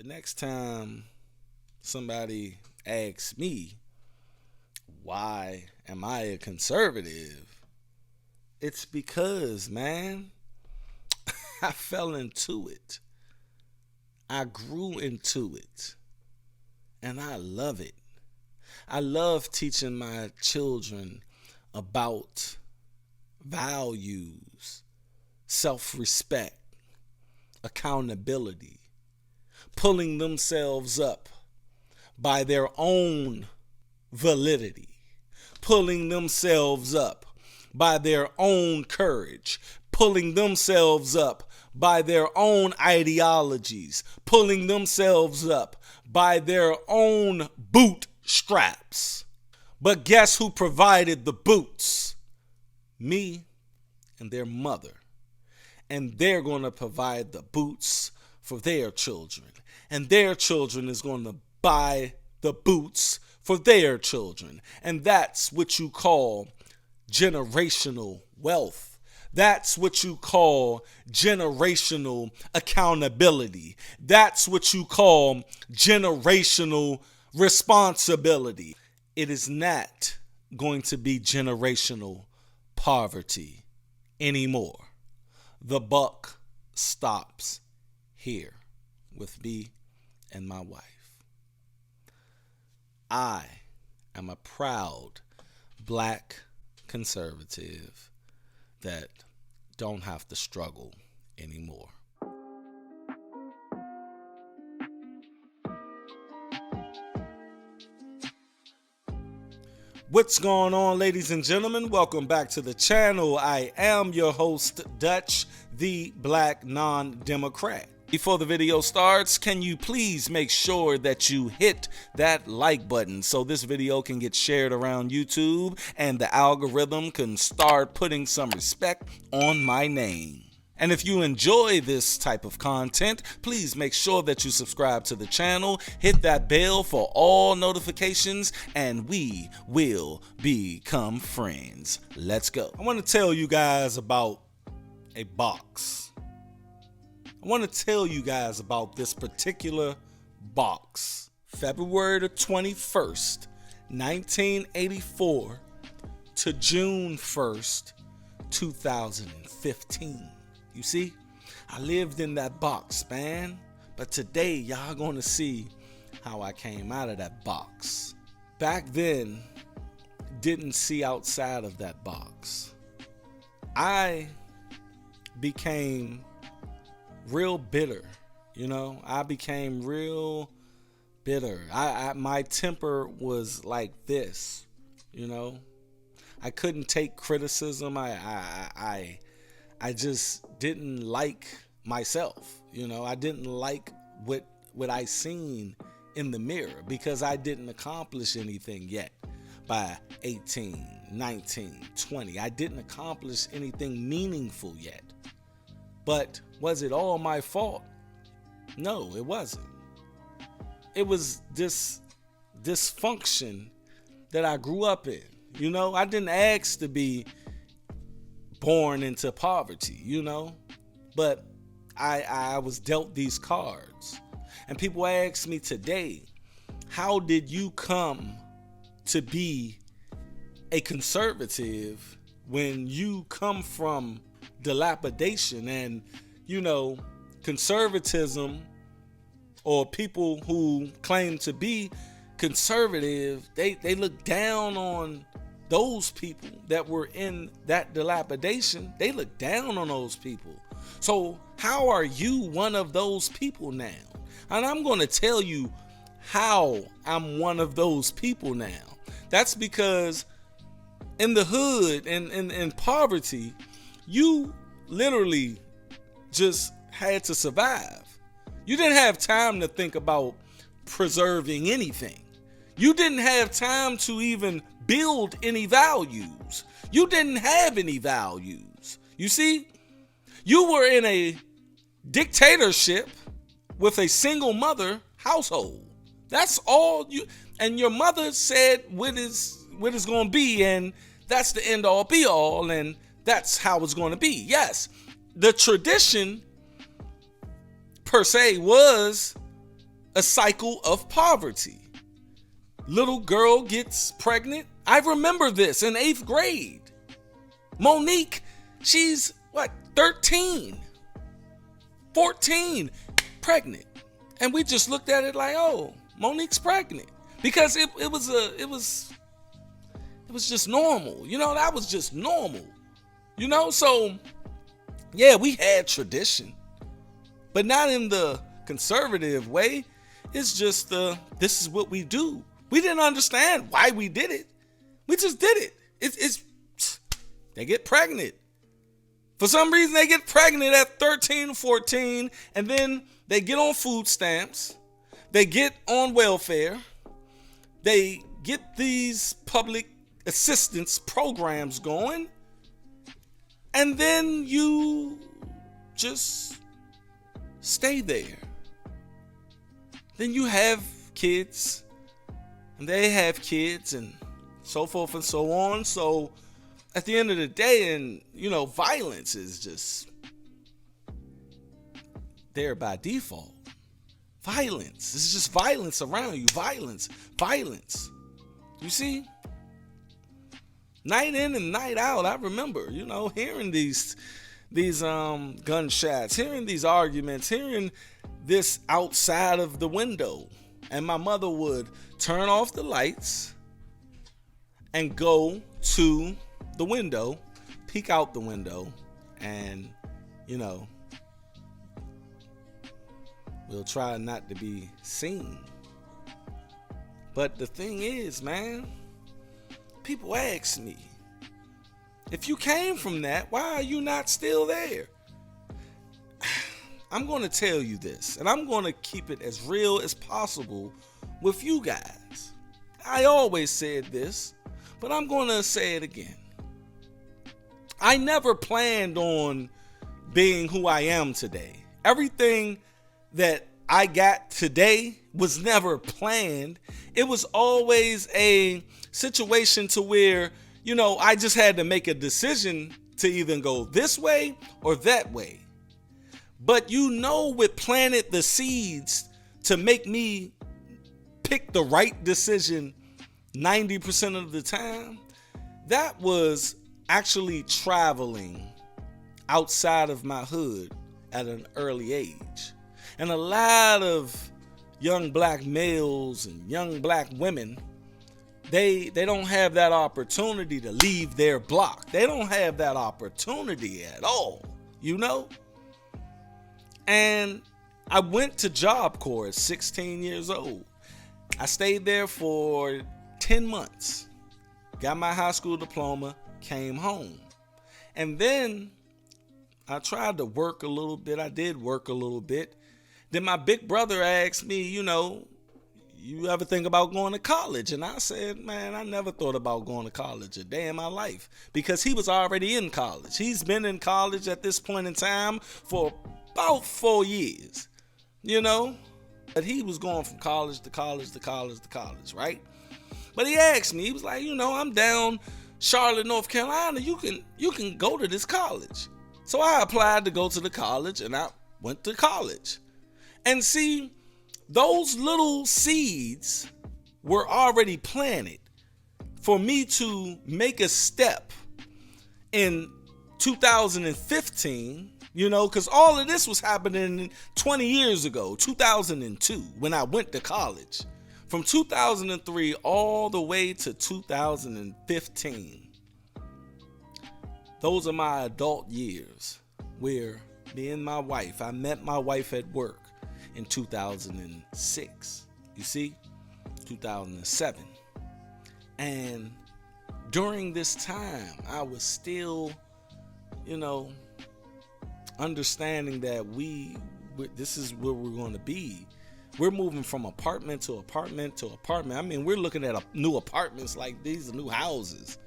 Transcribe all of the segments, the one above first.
next time somebody asks me, why am I a conservative? It's because, man, I fell into it. I grew into it. And I love it. I love teaching my children about values, self-respect, accountability, pulling themselves up by their own validity, pulling themselves up by their own courage, pulling themselves up by their own ideologies, pulling themselves up by their own bootstraps. But guess who provided the boots? Me and their mother. And they're going to provide the boots for their children. And their children is going to buy the boots for their children. And that's what you call generational wealth. That's what you call generational accountability. That's what you call generational responsibility. It is not going to be generational poverty anymore. The buck stops here with me and my wife. I am a proud black conservative that don't have to struggle anymore. What's going on, ladies and gentlemen? Welcome back to the channel. I am your host, Dutch, the Black Non-Democrat. Before the video starts, can you please make sure that you hit that like button so this video can get shared around YouTube and the algorithm can start putting some respect on my name. And if you enjoy this type of content, please make sure that you subscribe to the channel, hit that bell for all notifications, and we will become friends. Let's go. I want to tell you guys about a box. I want to tell you guys about this particular box. February the 21st, 1984 to June 1st, 2015. You see, I lived in that box, man. But today, y'all gonna see how I came out of that box. Back then, didn't see outside of that box. I became real bitter, I became real bitter. My temper was like this, I couldn't take criticism. I just didn't like myself, I didn't like what I seen in the mirror because I didn't accomplish anything yet by 18, 19, 20. I didn't accomplish anything meaningful yet. But was it all my fault? No, it wasn't. It was this dysfunction that I grew up in. I didn't ask to be born into poverty, but I was dealt these cards. And people ask me today, how did you come to be a conservative when you come from dilapidation? And conservatism, or people who claim to be conservative, they look down on those people that were in that dilapidation. They look down on those people. So how are you one of those people now? And I'm going to tell you how I'm one of those people now. That's because in the hood and in poverty, you literally just had to survive. You didn't have time to think about preserving anything. You didn't have time to even build any values. You didn't have any values. You see, you were in a dictatorship with a single mother household. That's all you, and your mother said what is going to be, and that's the end all be all, and that's how it's going to be. Yes, the tradition per se was a cycle of poverty. Little girl gets pregnant. I remember this in 8th grade. Monique, she's 13, 14, pregnant. And we just looked at it like, oh, Monique's pregnant. Because it was just normal. That was just normal. So yeah, we had tradition, but not in the conservative way. It's just this is what we do. We didn't understand why we did it. We just did it. It's they get pregnant. For some reason, they get pregnant at 13, 14, and then they get on food stamps. They get on welfare. They get these public assistance programs going. And then you just stay there. Then you have kids, and they have kids, and so forth and so on. So at the end of the day, and violence is just there by default. Violence. It's just violence around you. Violence. You see? Night in and night out, I remember, hearing these gunshots, hearing these arguments, hearing this outside of the window. And my mother would turn off the lights and go to the window, peek out the window, and, we'll try not to be seen. But the thing is, man, people ask me, if you came from that, why are you not still there? I'm going to tell you this, and I'm going to keep it as real as possible with you guys. I always said this, but I'm going to say it again. I never planned on being who I am today. Everything that I got today was never planned. It was always a situation to where, I just had to make a decision to either go this way or that way. But what planted the seeds to make me pick the right decision 90% of the time, that was actually traveling outside of my hood at an early age. And a lot of young black males and young black women, they don't have that opportunity to leave their block. They don't have that opportunity at all, And I went to Job Corps at 16 years old. I stayed there for 10 months, got my high school diploma, came home. And then I tried to work a little bit. I did work a little bit. Then my big brother asked me, you ever think about going to college? And I said, man, I never thought about going to college a day in my life, because he was already in college. He's been in college at this point in time for about 4 years, But he was going from college to college to college to college, right? But he asked me, he was like, I'm down Charlotte, North Carolina. You can go to this college. So I applied to go to the college, and I went to college. And see, those little seeds were already planted for me to make a step in 2015, because all of this was happening 20 years ago, 2002, when I went to college. From 2003 all the way to 2015. Those are my adult years, where me and my wife, I met my wife at work in 2006, 2007. And during this time, I was still, understanding that this is where we're going to be. We're moving from apartment to apartment to apartment. I mean, we're looking at new apartments like these are new houses,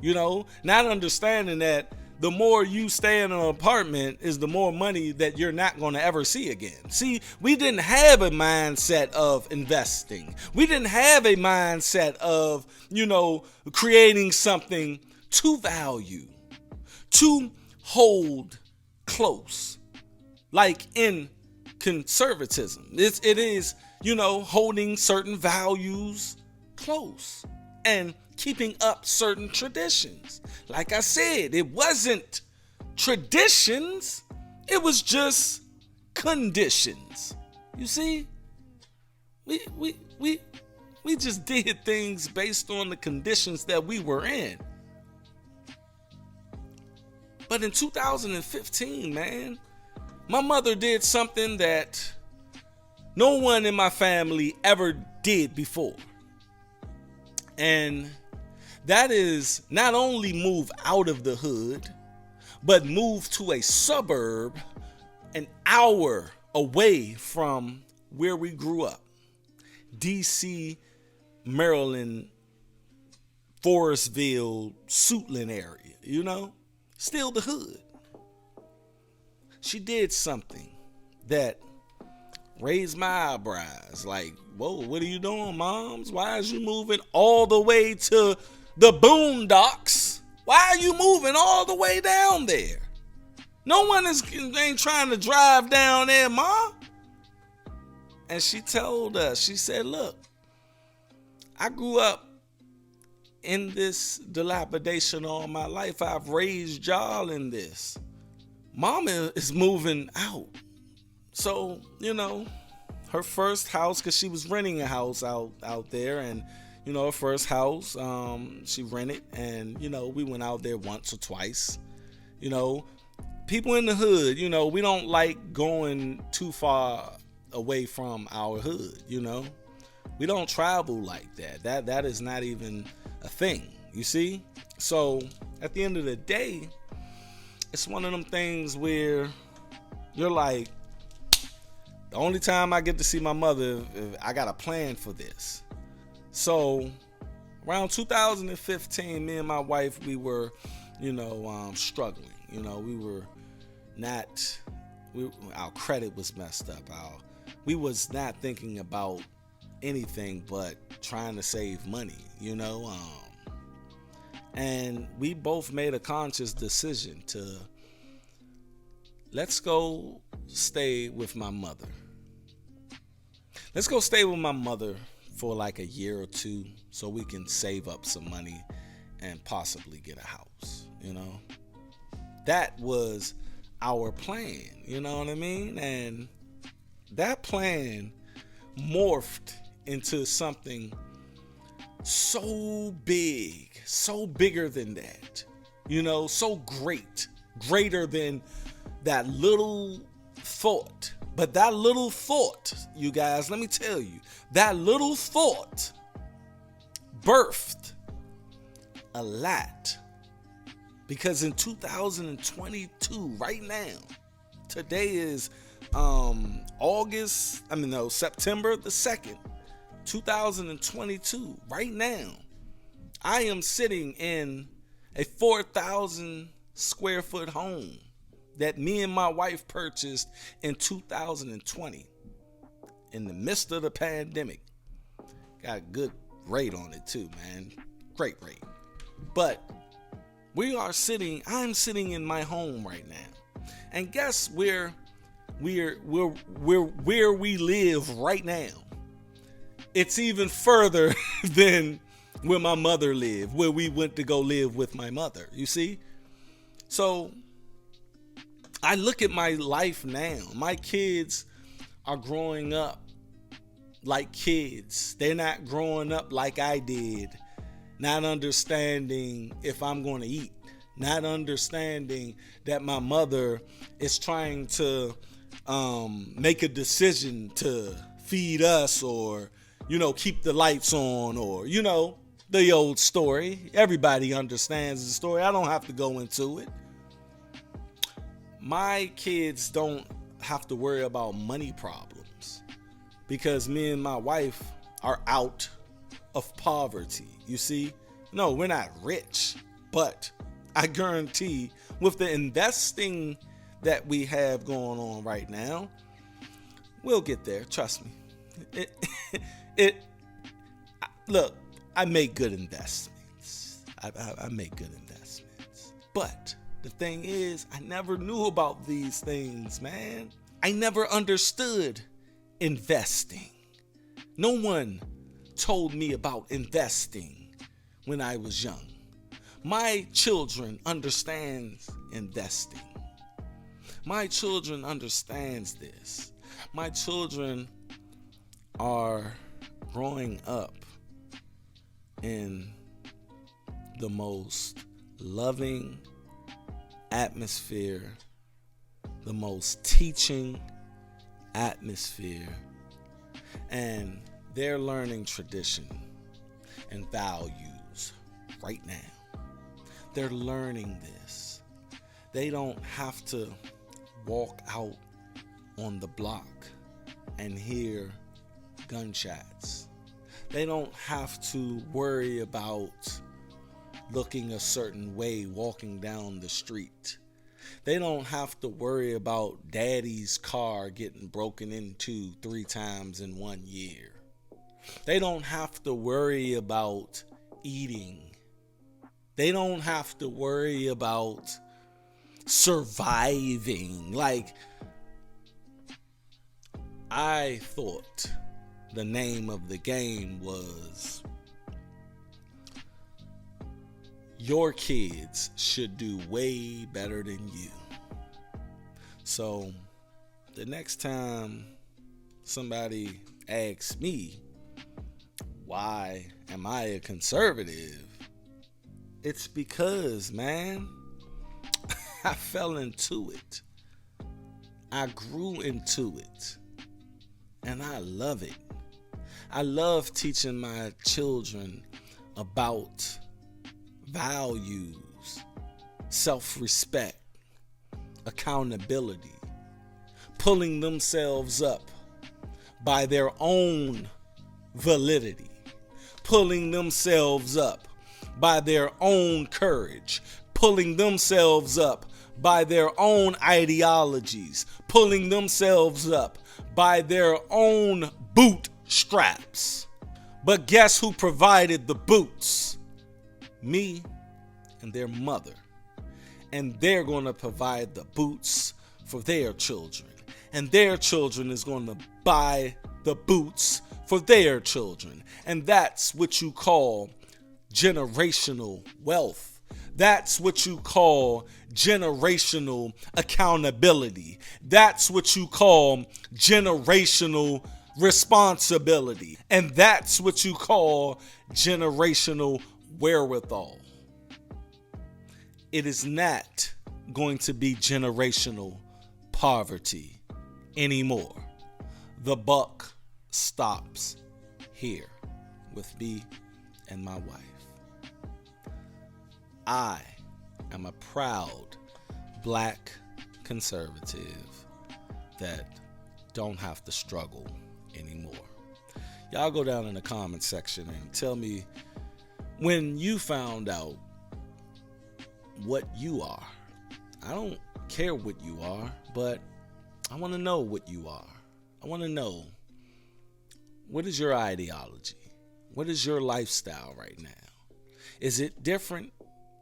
not understanding that the more you stay in an apartment is the more money that you're not going to ever see again. See, we didn't have a mindset of investing. We didn't have a mindset of, creating something to value, to hold close, like in conservatism. It is, holding certain values close and keeping up certain traditions. Like I said, it wasn't traditions, it was just conditions. You see, we just did things based on the conditions that we were in. But in 2015, man, my mother did something that no one in my family ever did before. And that is not only move out of the hood, but move to a suburb an hour away from where we grew up. DC, Maryland, Forestville, Suitland area, still the hood. She did something that raised my eyebrows. Like, whoa, what are you doing, moms? Why is you moving all the way to the boondocks? Why are you moving all the way down there? No one ain't trying to drive down there, Ma. And she told us, she said, look, I grew up in this dilapidation all my life. I've raised y'all in this. Mama is moving out. So, her first house, because she was renting a house out there, and, her first house, she rented, and, we went out there once or twice. People in the hood, we don't like going too far away from our hood, We don't travel like that. That is not even a thing, you see? So, at the end of the day, it's one of them things where you're like, the only time I get to see my mother, I got a plan for this. So around 2015, me and my wife, we were, struggling. We were not, our credit was messed up. We was not thinking about anything but trying to save money, and we both made a conscious decision to, let's go stay with my mother. Let's go stay with my mother for like a year or two so we can save up some money and possibly get a house, That was our plan, you know what I mean? And that plan morphed into something so big, so bigger than that, so greater than that little thought. But that little thought, you guys, let me tell you, that little thought birthed a lot. Because in 2022, right now, today is September the 2nd, 2022. Right now, I am sitting in a 4,000 square foot home that me and my wife purchased in 2020 in the midst of the pandemic. Got a good rate on it too, man. Great rate. But I'm sitting in my home right now. And guess where we live right now? It's even further than where my mother lived, where we went to go live with my mother, you see? So I look at my life now. My kids are growing up like kids. They're not growing up like I did, not understanding if I'm going to eat, not understanding that my mother is trying to make a decision to feed us or, keep the lights on or, the old story. Everybody understands the story. I don't have to go into it. My kids don't have to worry about money problems because me and my wife are out of poverty. You see? No, we're not rich, but I guarantee with the investing that we have going on right now, we'll get there. Trust me. Look, I make good investments. I make good investments, but the thing is, I never knew about these things, man. I never understood investing. No one told me about investing when I was young. My children understand investing. My children understands this. My children are growing up in the most loving atmosphere, the most teaching atmosphere, and they're learning tradition and values right now. They're learning this. They don't have to walk out on the block and hear gunshots. They don't have to worry about looking a certain way walking down the street. They don't have to worry about daddy's car getting broken into 3 times in 1 year. They don't have to worry about eating. They don't have to worry about surviving. Like, I thought the name of the game was your kids should do way better than you. So the next time somebody asks me, why am I a conservative? It's because, man, I fell into it. I grew into it. And I love it. I love teaching my children about values, self-respect, accountability, pulling themselves up by their own validity, pulling themselves up by their own courage, pulling themselves up by their own ideologies, pulling themselves up by their own boot straps. But guess who provided the boots? Me and their mother. And they're going to provide the boots for their children. And their children is going to buy the boots for their children. And that's what you call generational wealth. That's what you call generational accountability. That's what you call generational responsibility. And that's what you call generational wherewithal. It is not going to be generational poverty anymore. The buck stops here with me and my wife. I am a proud black conservative that don't have to struggle anymore. Y'all go down in the comment section and tell me when you found out what you are. I don't care what you are, but I want to know what you are. I want to know, what is your ideology? What is your lifestyle right now? Is it different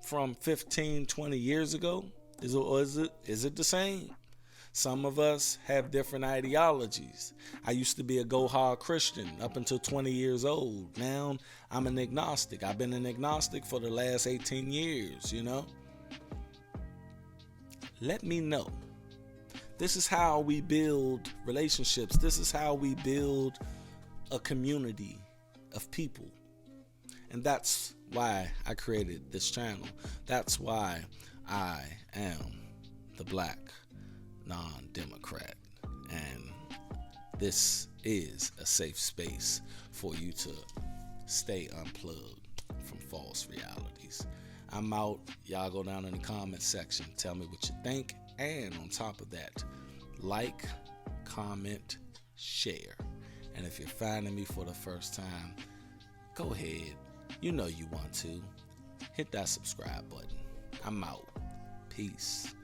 from 15, 20 years ago? Is it the same? Some of us have different ideologies. I used to be a go hard Christian up until 20 years old. Now I'm an agnostic. I've been an agnostic for the last 18 years, you know? Let me know. This is how we build relationships. This is how we build a community of people. And that's why I created this channel. That's why I am the Black Non-Democrat. And this is a safe space for you to stay unplugged from false realities. I'm out. Y'all go down in the comment section. Tell me what you think. And on top of that, like, comment, share. And if you're finding me for the first time, go ahead. You know you want to. Hit that subscribe button. I'm out. Peace.